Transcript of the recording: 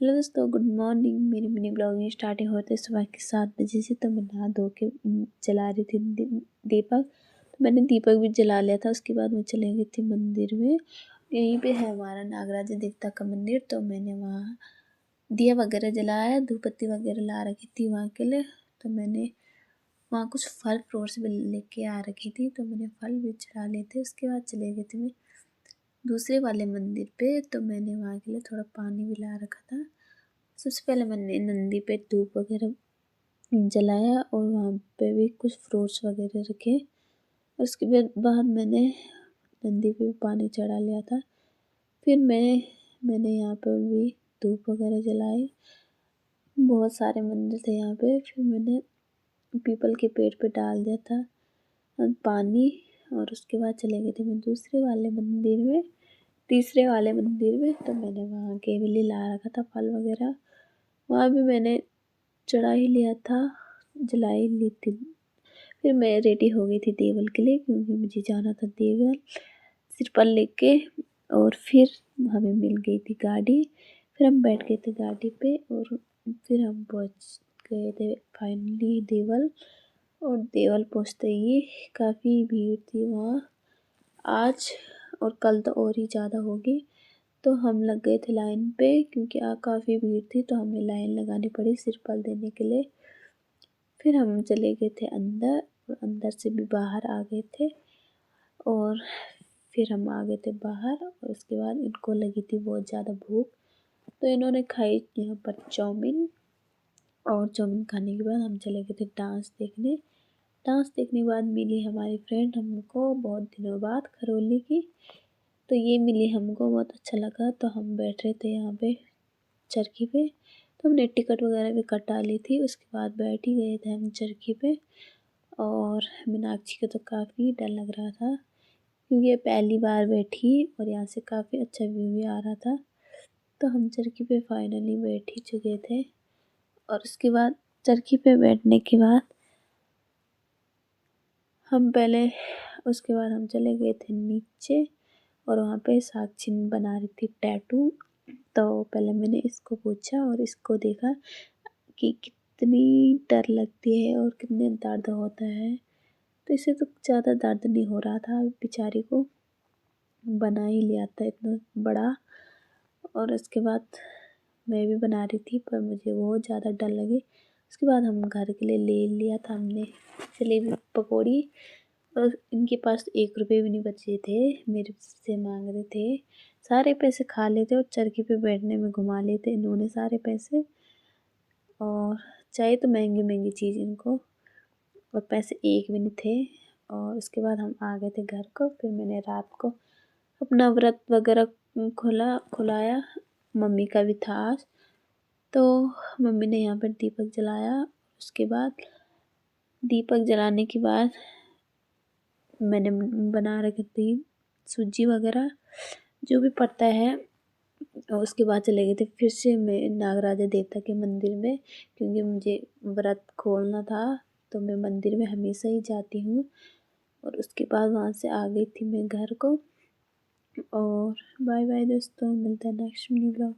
Hello दोस्तों, good morning. मेरी mini blogging starting होते सुबह के 7 बजे से। तो मैं नहा धो के जला रही थी दीपक। तो मैंने दीपक भी जला लिया था। उसके बाद मैं चली गई थी मंदिर में। यहीं पे है हमारा नागराज देवता का मंदिर। तो मैंने वहाँ दिया वगैरह जलाया, धूप बत्ती वगैरह ला रखी थी वहाँ के लिए। तो मैंने वहाँ कुछ फल फ्रूट्स भी लेके आ रखी थी, तो मैंने फल भी चढ़ा लिए थे। उसके बाद चले गए थे मैं दूसरे वाले मंदिर पे। तो मैंने वहाँ के लिए थोड़ा पानी भी ला रखा था। सबसे पहले मैंने नंदी पे धूप वगैरह जलाया और वहाँ पे भी कुछ फ्रूट्स वगैरह रखे। उसके बाद मैंने नंदी पे भी पानी चढ़ा लिया था। फिर मैंने यहाँ पर भी धूप वगैरह जलाई। बहुत सारे मंदिर थे यहाँ पे। फिर मैंने पीपल के पेड़ पे डाल दिया था पानी। और उसके बाद चले गए थे मैं दूसरे वाले मंदिर में, तीसरे वाले मंदिर में। तो मैंने वहाँ केवली ला रखा था फल वगैरह। वहाँ भी मैंने चढ़ा ही लिया था, जला ही ली थी। फिर मैं रेडी हो गई थी देवल के लिए, क्योंकि मुझे जाना था देवल सिर पर लेके। और फिर हमें मिल गई थी गाड़ी। फिर हम बैठ गए थे गाड़ी पे और फिर हम पहुँच गए थे फाइनली देवल। और देवल पहुँचते ही काफ़ी भीड़ थी वहाँ आज, और कल तो और ही ज़्यादा होगी। तो हम लग गए थे लाइन पे, क्योंकि काफ़ी भीड़ थी तो हमें लाइन लगानी पड़ी सिरपल देने के लिए। फिर हम चले गए थे अंदर, और अंदर से भी बाहर आ गए थे। और फिर हम आ गए थे बाहर, और उसके बाद इनको लगी थी बहुत ज़्यादा भूख। तो इन्होंने खाई यहाँ पर चाउमीन। और चाउमीन खाने के बाद हम चले गए थे डांस देखने। डांस देखने के बाद मिली हमारी फ्रेंड हमको बहुत दिनों बाद, खरोली की। तो ये मिली हमको, बहुत अच्छा लगा। तो हम बैठ रहे थे यहाँ पे चरखी पे। तो हमने टिकट वगैरह भी कटा ली थी। उसके बाद बैठ ही गए थे हम चरखी पे। और मीनाक्षी को तो काफ़ी डर लग रहा था, क्योंकि ये पहली बार बैठी और यहाँ से काफ़ी अच्छा व्यू भी आ रहा था। तो हम चरखी पे फाइनली बैठ ही चुके थे। और उसके बाद चरखी पे बैठने के बाद उसके बाद हम चले गए थे नीचे। और वहाँ पे साक्षी बना रही थी टैटू। तो पहले मैंने इसको पूछा और इसको देखा कि कितनी डर लगती है और कितने दर्द होता है। तो इसे तो ज़्यादा दर्द नहीं हो रहा था, बेचारी को बना ही लिया था इतना बड़ा। और उसके बाद मैं भी बना रही थी, पर मुझे बहुत ज़्यादा डर लगे। उसके बाद हम घर के लिए ले लिया था हमने जलेबी पकौड़ी। और इनके पास 1 रुपये भी नहीं बचे थे, मेरे से मांग रहे थे। सारे पैसे खा लेते और चरखी पे बैठने में घुमा लेते इन्होंने सारे पैसे। और चाहिए तो महंगी महंगी चीज़ इनको, और पैसे एक भी नहीं थे। और उसके बाद हम आ गए थे घर को। फिर मैंने रात को अपना व्रत वगैरह खुलाया। मम्मी का भी था आज। तो मम्मी ने यहाँ पर दीपक जलाया। उसके बाद दीपक जलाने के बाद मैंने बना रखी थी सूजी वगैरह जो भी पड़ता है। और उसके बाद चले गए थे फिर से मैं नागराजा देवता के मंदिर में, क्योंकि मुझे व्रत खोलना था। तो मैं मंदिर में हमेशा ही जाती हूँ। और उसके बाद वहाँ से आ गई थी मैं घर को। और बाय बाय दोस्तों, मिलता है नेक्स्ट वीडियो ब्लॉग।